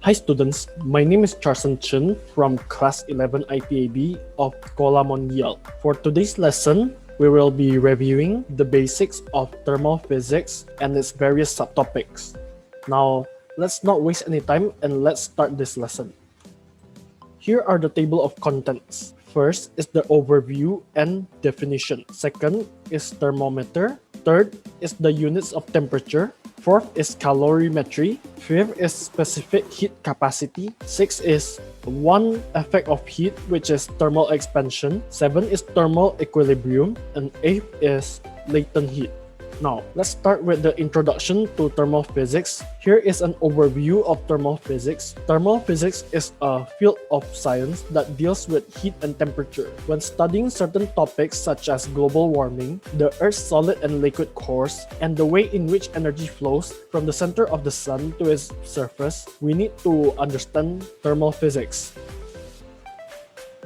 Hi students, my name is Charson Chen from class 11 IPA-b of Sekolah Mondial. For today's lesson, we will be reviewing the basics of thermal physics and its various subtopics. Now, let's not waste any time and let's start this lesson. Here are the table of contents. First is the overview and definition. Second is thermometer. Third is the units of temperature. Fourth is calorimetry. Fifth is specific heat capacity. Sixth is one effect of heat, which is thermal expansion. Seven is thermal equilibrium. And eighth is latent heat. Now, let's start with the introduction to thermal physics. Here is an overview of thermal physics. Thermal physics is a field of science that deals with heat and temperature. When studying certain topics such as global warming, the Earth's solid and liquid cores, and the way in which energy flows from the center of the sun to its surface, we need to understand thermal physics.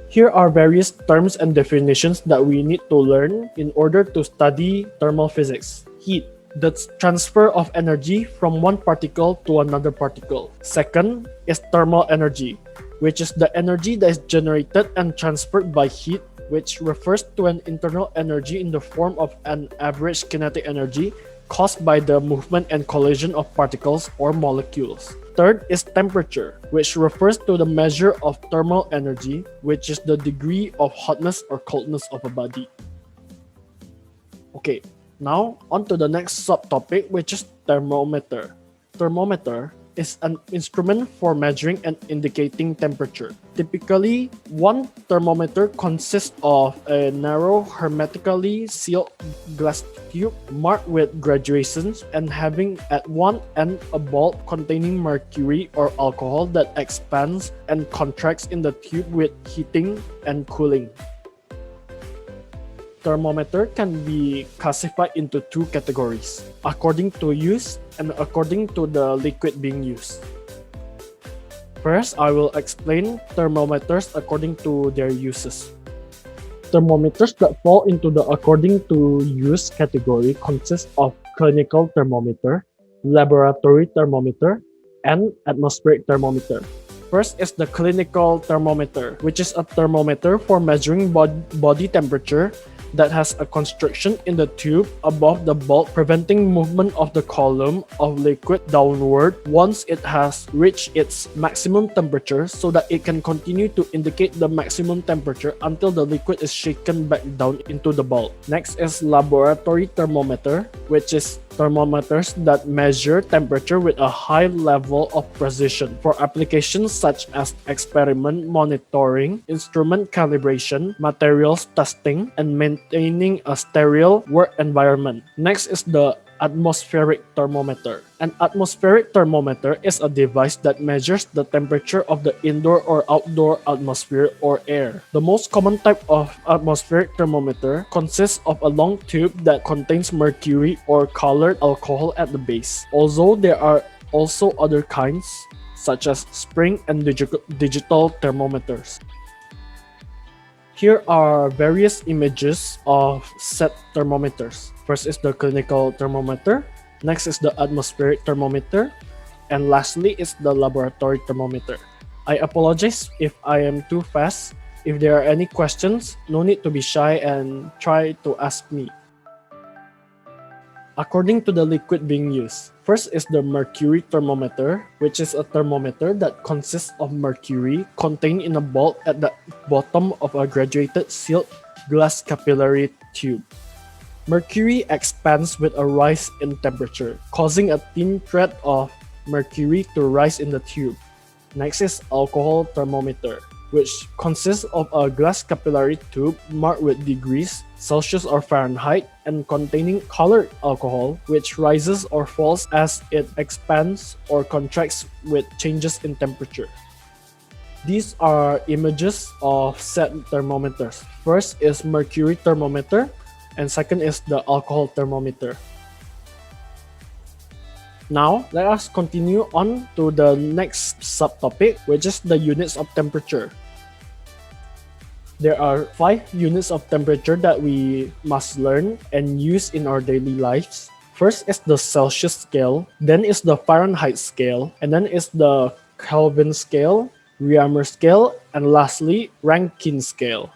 Here are various terms and definitions that we need to learn in order to study thermal physics. Heat, the transfer of energy from one particle to another particle. Second is thermal energy, which is the energy that is generated and transferred by heat, which refers to an internal energy in the form of an average kinetic energy caused by the movement and collision of particles or molecules. Third is temperature, which refers to the measure of thermal energy, which is the degree of hotness or coldness of a body. Okay, now on to the next subtopic, which is thermometer. Thermometer is an instrument for measuring and indicating temperature. Typically, one thermometer consists of a narrow, hermetically sealed glass tube marked with graduations and having at one end a bulb containing mercury or alcohol that expands and contracts in the tube with heating and cooling. Thermometer can be classified into two categories, according to use and according to the liquid being used. First, I will explain thermometers according to their uses. Thermometers that fall into the according to use category consist of clinical thermometer, laboratory thermometer, and atmospheric thermometer. First is the clinical thermometer, which is a thermometer for measuring body temperature that has a constriction in the tube above the bulb, preventing movement of the column of liquid downward once it has reached its maximum temperature, so that it can continue to indicate the maximum temperature until the liquid is shaken back down into the bulb. Next is laboratory thermometer, which is thermometers that measure temperature with a high level of precision for applications such as experiment monitoring, instrument calibration, materials testing, and maintaining a sterile work environment. Next is the atmospheric thermometer. An atmospheric thermometer is a device that measures the temperature of the indoor or outdoor atmosphere or air. The most common type of atmospheric thermometer consists of a long tube that contains mercury or colored alcohol at the base. Although there are also other kinds, such as spring and digital thermometers. Here are various images of said thermometers. First is the clinical thermometer, next is the atmospheric thermometer, and lastly is the laboratory thermometer. I apologize if I am too fast. If there are any questions, no need to be shy and try to ask me. According to the liquid being used, first is the mercury thermometer, which is a thermometer that consists of mercury contained in a bulb at the bottom of a graduated sealed glass capillary tube. Mercury expands with a rise in temperature, causing a thin thread of mercury to rise in the tube. Next is alcohol thermometer, which consists of a glass capillary tube marked with degrees Celsius or Fahrenheit and containing colored alcohol, which rises or falls as it expands or contracts with changes in temperature. These are images of said thermometers. First is mercury thermometer, and second is the alcohol thermometer. Now, let us continue on to the next subtopic, which is the units of temperature. There are 5 units of temperature that we must learn and use in our daily lives. First is the Celsius scale, then is the Fahrenheit scale, and then is the Kelvin scale, Reaumur scale, and lastly, Rankine scale.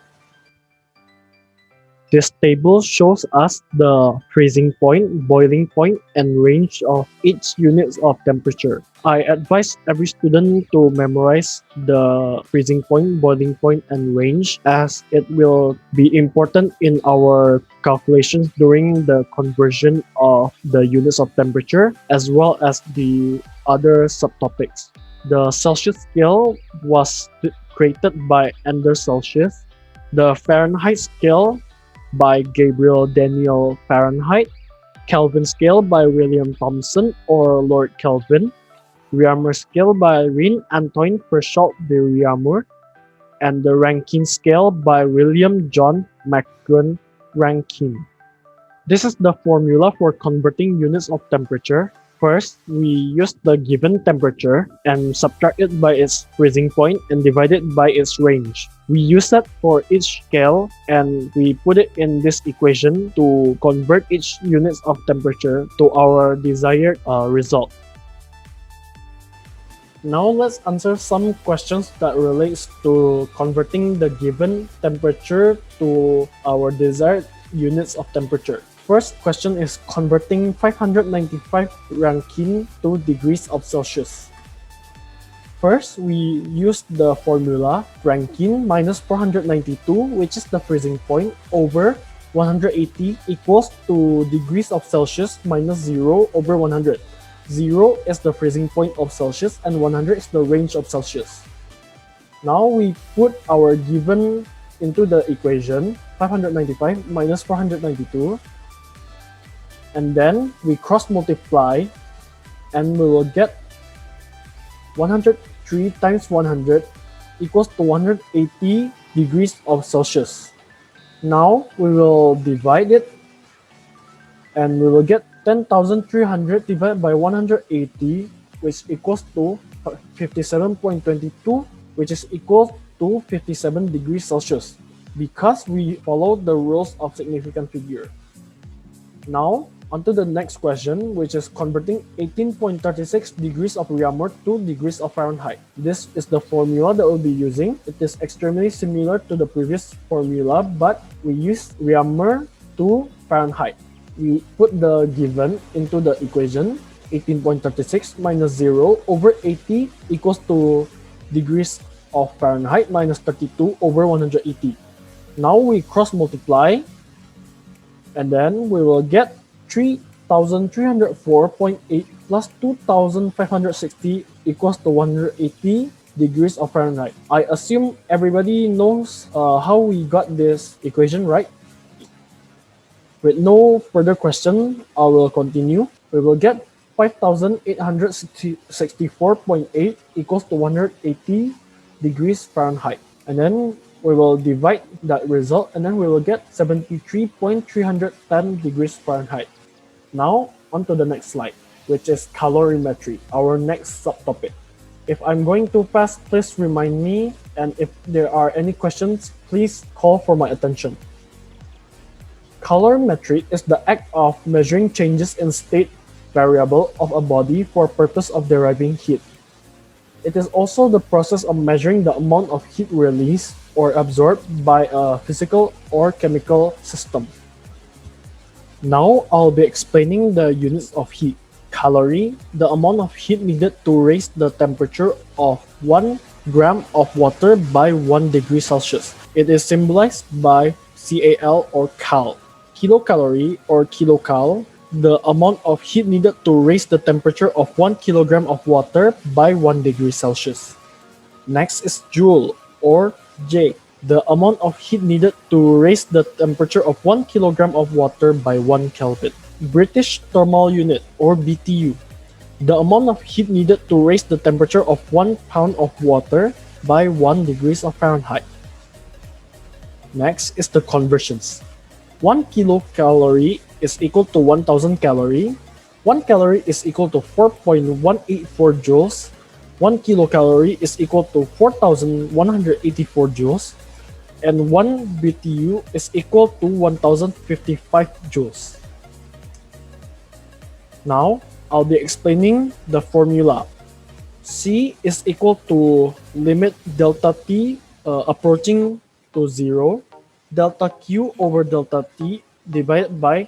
This table shows us the freezing point, boiling point, and range of each units of temperature. I advise every student to memorize the freezing point, boiling point, and range as it will be important in our calculations during the conversion of the units of temperature as well as the other subtopics. The Celsius scale was created by Anders Celsius. The Fahrenheit scale by Gabriel Daniel Fahrenheit, Kelvin scale by William Thomson or Lord Kelvin, Reaumur scale by Reine Antoine Perchaud de Reaumur, and the Rankine scale by William John Macquorn Rankine. This is the formula for converting units of temperature. First, we use the given temperature and subtract it by its freezing point and divide it by its range. We use that for each scale and we put it in this equation to convert each units of temperature to our desired result. Now let's answer some questions that relates to converting the given temperature to our desired units of temperature. First question is converting 595 Rankine to degrees of Celsius. First, we use the formula Rankine minus 492, which is the freezing point, over 180 equals to degrees of Celsius minus 0 over 100. 0 is the freezing point of Celsius and 100 is the range of Celsius. Now we put our given into the equation, 595 minus 492. And then we cross multiply and we will get 103 times 100 equals to 180 degrees of Celsius. Now we will divide it and we will get 10,300 divided by 180, which equals to 57.22, which is equal to 57 degrees Celsius because we follow the rules of significant figure. Now, on to the next question, which is converting 18.36 degrees of Reaumur to degrees of Fahrenheit. This is the formula that we'll be using. It is extremely similar to the previous formula, but we use Reaumur to Fahrenheit. We put the given into the equation, 18.36 minus 0 over 80 equals to degrees of Fahrenheit minus 32 over 180. Now we cross multiply, and then we will get 3,304.8 plus 2,560 equals to 180 degrees of Fahrenheit. I assume everybody knows how we got this equation, right? With no further question, I will continue. We will get 5,864.8 equals to 180 degrees Fahrenheit. And then we will divide that result and then we will get 73.310 degrees Fahrenheit. Now, on to the next slide, which is calorimetry, our next subtopic. If I'm going too fast, please remind me, and if there are any questions, please call for my attention. Calorimetry is the act of measuring changes in state variable of a body for purpose of deriving heat. It is also the process of measuring the amount of heat released or absorbed by a physical or chemical system. Now I'll be explaining the units of heat. Calorie, the amount of heat needed to raise the temperature of 1 gram of water by 1 degree Celsius. It is symbolized by Cal or cal. Kilocalorie or kilocal, the amount of heat needed to raise the temperature of 1 kilogram of water by 1 degree Celsius. Next is joule or J, the amount of heat needed to raise the temperature of 1 kilogram of water by 1 Kelvin. British thermal unit or BTU, the amount of heat needed to raise the temperature of 1 pound of water by 1 degrees of Fahrenheit. Next is the conversions. 1 kilocalorie is equal to 1000 calorie. 1 calorie is equal to 4.184 joules. 1 kilocalorie is equal to 4184 joules. And 1 BTU is equal to 1055 joules. Now, I'll be explaining the formula. C is equal to limit delta T approaching to 0, delta Q over delta T divided by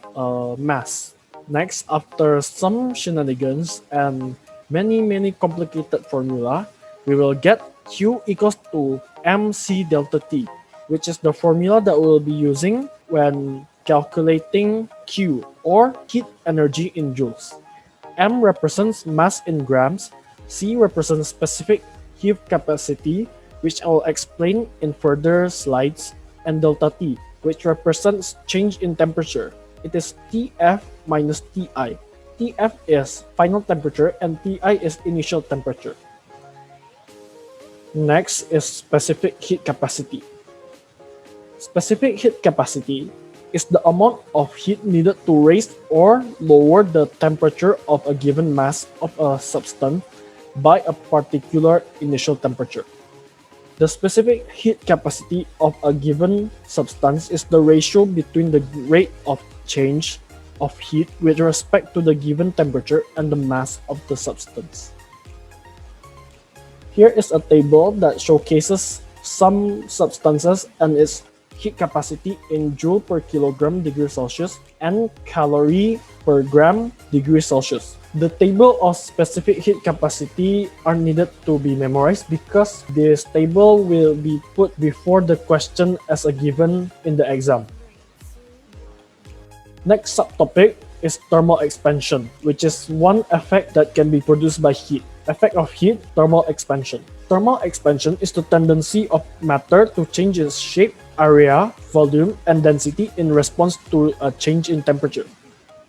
mass. Next, after some shenanigans and many complicated formula, we will get Q equals to mc delta T, which is the formula that we'll be using when calculating Q, or heat energy in joules. M represents mass in grams, C represents specific heat capacity, which I will explain in further slides, and delta T, which represents change in temperature. It is Tf minus Ti. Tf is final temperature and Ti is initial temperature. Next is specific heat capacity. Specific heat capacity is the amount of heat needed to raise or lower the temperature of a given mass of a substance by a particular initial temperature. The specific heat capacity of a given substance is the ratio between the rate of change of heat with respect to the given temperature and the mass of the substance. Here is a table that showcases some substances and its heat capacity in joule per kilogram degree Celsius and calorie per gram degree Celsius. The table of specific heat capacity are needed to be memorized because this table will be put before the question as a given in the exam. Next subtopic is thermal expansion, which is one effect that can be produced by heat. Effect of heat, thermal expansion. Thermal expansion is the tendency of matter to change its shape, area, volume, and density in response to a change in temperature,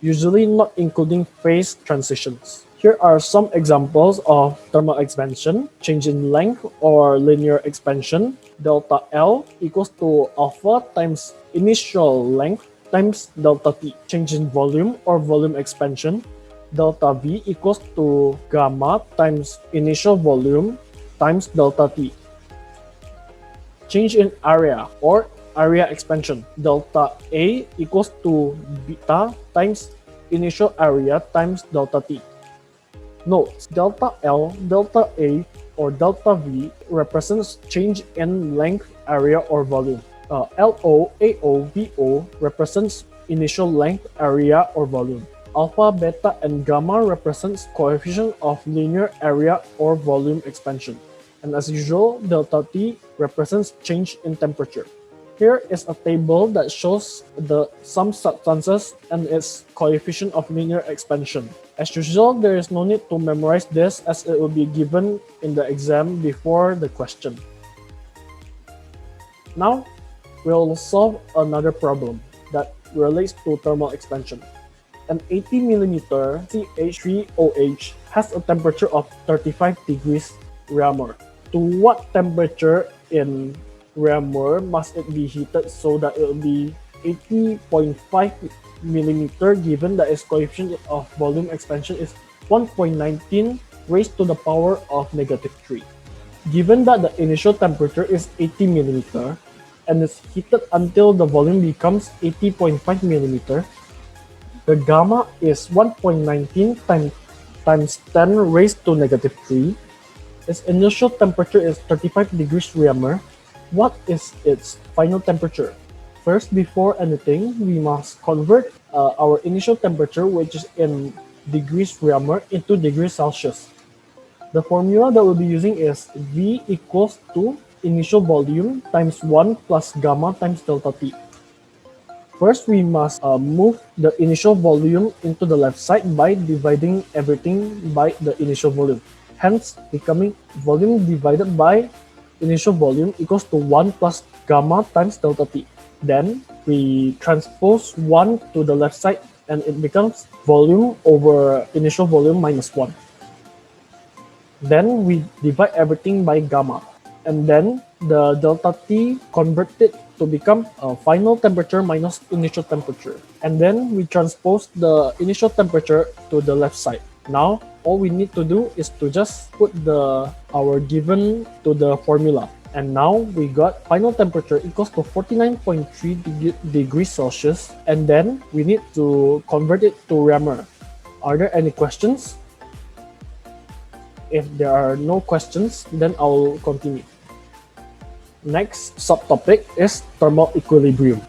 usually not including phase transitions. Here are some examples of thermal expansion: change in length or linear expansion. Delta L equals to alpha times initial length times delta T. Change in volume or volume expansion. Delta V equals to gamma times initial volume times delta T. Change in area or area expansion. Delta A equals to beta times initial area times delta T. Note, delta L, delta A, or delta V represents change in length, area, or volume. LO, AO, VO represents initial length, area, or volume. Alpha, beta, and gamma represents coefficient of linear area or volume expansion. And as usual, delta T represents change in temperature. Here is a table that shows some substances and its coefficient of linear expansion. As usual, there is no need to memorize this as it will be given in the exam before the question. Now, we'll solve another problem that relates to thermal expansion. An 80mm CH3OH has a temperature of 35 degrees Reaumur. To what temperature in Reaumur must it be heated so that it will be 80.5 millimeter, given that its coefficient of volume expansion is 1.19 raised to the power of -3. Given that the initial temperature is 80 millimeter and is heated until the volume becomes 80.5 millimeter, the gamma is 1.19 times 10 raised to -3. Its initial temperature is 35 degrees Reaumur. What is its final temperature? First, before anything, we must convert our initial temperature, which is in degrees Reaumur, into degrees Celsius. The formula that we'll be using is V equals to initial volume times 1 plus gamma times delta T. First, we must move the initial volume into the left side by dividing everything by the initial volume. Hence, becoming volume divided by initial volume equals to 1 plus gamma times delta T. Then, we transpose 1 to the left side and it becomes volume over initial volume minus 1. Then, we divide everything by gamma. And then, the delta T converted to become final temperature minus initial temperature. And then, we transpose the initial temperature to the left side. Now, all we need to do is to just put our given to the formula. And now we got final temperature equals to 49.3 degrees Celsius. And then we need to convert it to Reaumur. Are there any questions? If there are no questions, then I'll continue. Next subtopic is thermal equilibrium.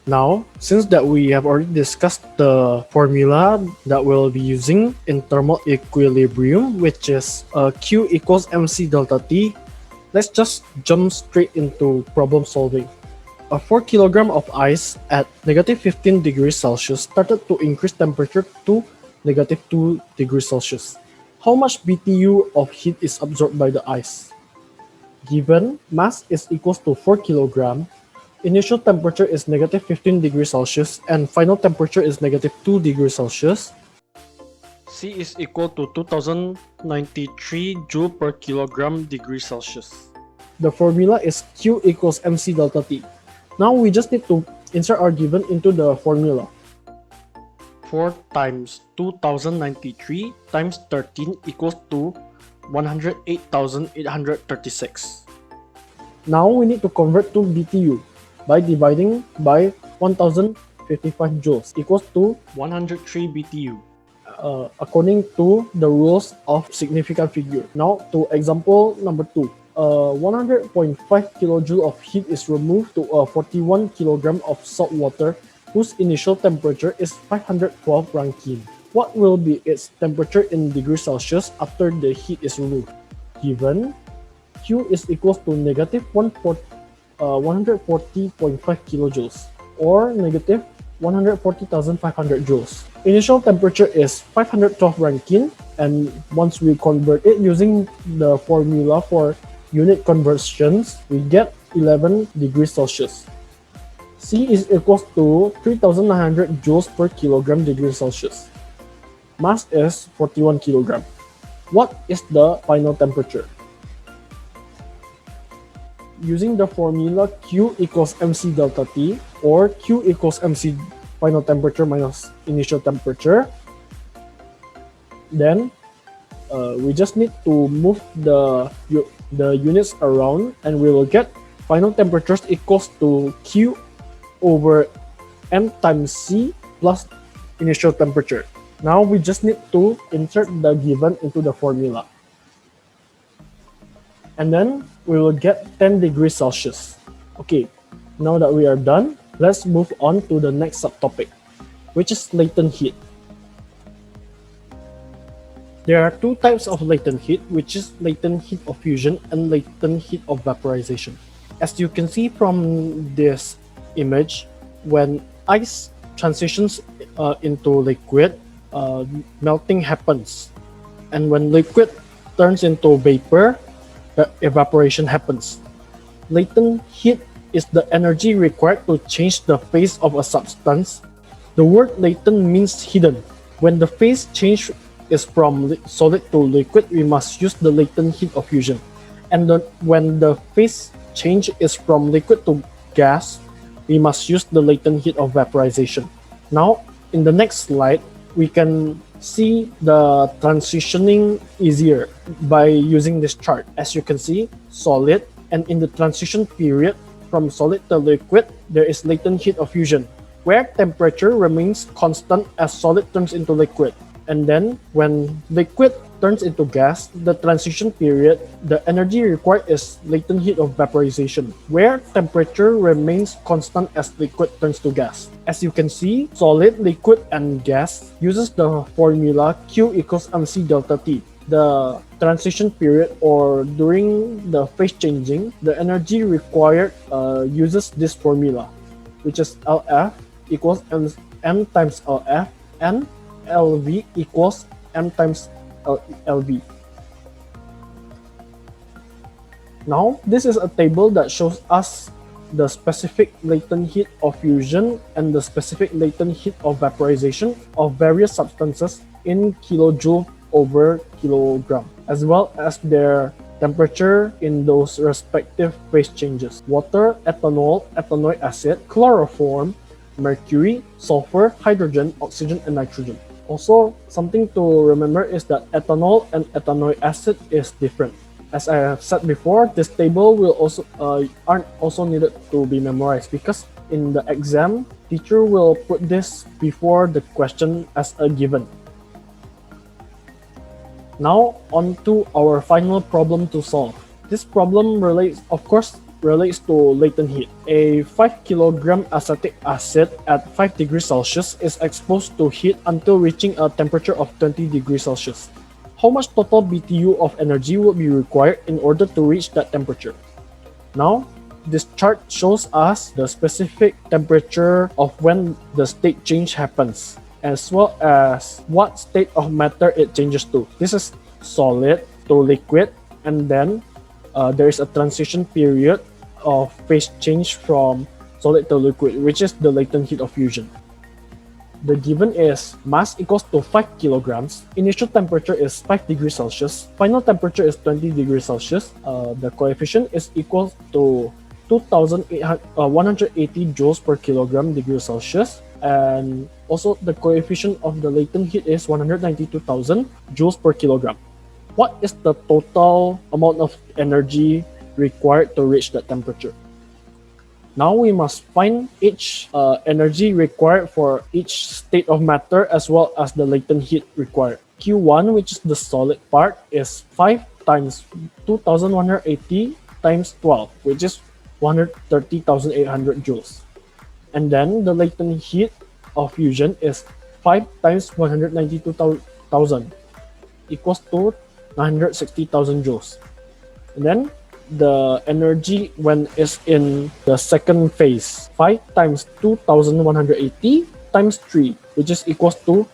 Now, since that we have already discussed the formula that we'll be using in thermal equilibrium, which is Q equals mc delta T, let's just jump straight into problem solving. A 4 kg of ice at negative 15 degrees Celsius started to increase temperature to negative 2 degrees Celsius. How much BTU of heat is absorbed by the ice? Given mass is equals to 4 kg, initial temperature is negative 15 degrees Celsius and final temperature is negative 2 degrees Celsius. C is equal to 2093 joule per kilogram degree Celsius. The formula is Q equals mc delta T. Now we just need to insert our given into the formula. 4 times 2093 times 13 equals to 108,836. Now we need to convert to BTU by dividing by 1055 joules equals to 103 BTU according to the rules of significant figure. Now to example number 2. 100.5 kJ of heat is removed to a 41 kg of salt water whose initial temperature is 512 Rankine. What will be its temperature in degrees Celsius after the heat is removed? Given Q is equals to negative 140.5 kilojoules or negative 140,500 joules. Initial temperature is 512 Rankine, and once we convert it using the formula for unit conversions, we get 11 degrees Celsius. C is equals to 3,900 joules per kilogram degree Celsius. Mass is 41 kg. What is the final temperature? Using the formula Q equals mc delta T, or Q equals mc final temperature minus initial temperature, then we just need to move the units around and we will get final temperatures equals to Q over m times C plus initial temperature. Now we just need to insert the given into the formula. And then we will get 10 degrees Celsius. Okay, now that we are done, let's move on to the next subtopic, which is latent heat. There are two types of latent heat, which is latent heat of fusion and latent heat of vaporization. As you can see from this image, when ice transitions into liquid, melting happens. And when liquid turns into vapor, evaporation happens. Latent heat is the energy required to change the phase of a substance. The word latent means hidden. When the phase change is from solid to liquid, we must use the latent heat of fusion. And when the phase change is from liquid to gas, we must use the latent heat of vaporization. Now, in the next slide, we can see the transitioning easier by using this chart. As you can see, solid, and in the transition period from solid to liquid, there is latent heat of fusion, where temperature remains constant as solid turns into liquid. And then when liquid turns into gas, the transition period, the energy required is latent heat of vaporization, where temperature remains constant as liquid turns to gas. As you can see, solid, liquid, and gas uses the formula Q equals mc delta T. The transition period, or during the phase changing, the energy required uses this formula, which is LF equals m times LF, and LV equals m times LV. Now, this is a table that shows us the specific latent heat of fusion and the specific latent heat of vaporization of various substances in kilojoule over kilogram, as well as their temperature in those respective phase changes: water, ethanol, ethanoic acid, chloroform, mercury, sulfur, hydrogen, oxygen, and nitrogen. Also, something to remember is that ethanol and ethanoic acid is different. As I have said before, this table will also aren't also needed to be memorized, because in the exam, teacher will put this before the question as a given. Now on to our final problem to solve. This problem relates to latent heat. A 5 kilogram acetic acid at 5 degrees Celsius is exposed to heat until reaching a temperature of 20 degrees Celsius. How much total BTU of energy will be required in order to reach that temperature? Now, this chart shows us the specific temperature of when the state change happens, as well as what state of matter it changes to. This is solid to liquid, and then there is a transition period of phase change from solid to liquid, which is the latent heat of fusion. The given is mass equals to 5 kilograms, initial temperature is 5 degrees Celsius, final temperature is 20 degrees Celsius, the coefficient is equal to 2,180 joules per kilogram degrees Celsius, and also the coefficient of the latent heat is 192,000 joules per kilogram. What is the total amount of energy required to reach that temperature? Now we must find each energy required for each state of matter as well as the latent heat required. Q1, which is the solid part, is 5 times 2180 times 12, which is 130,800 joules. And then the latent heat of fusion is 5 times 192,000 equals to 960,000 joules. And then the energy when is in the second phase, 5 times 2180 times 3, which is equals to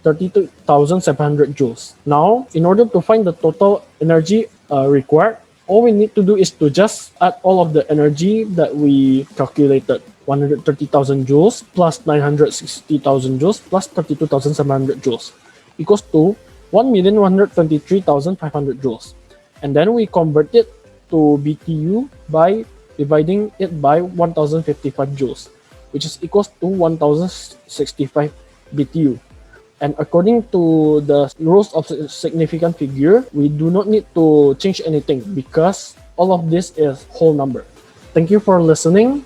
32,700 joules. Now, in order to find the total energy required, all we need to do is to just add all of the energy that we calculated. 130,000 joules plus 960,000 joules plus 32,700 joules equals to 1,123,500 joules. And then we convert it to BTU by dividing it by 1055 joules, which is equals to 1065 BTU. And according to the rules of significant figure, we do not need to change anything because all of this is whole number. Thank you for listening.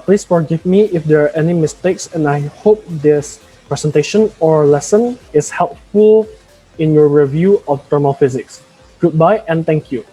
Please forgive me if there are any mistakes, and I hope this presentation or lesson is helpful in your review of thermal physics. Goodbye and thank you.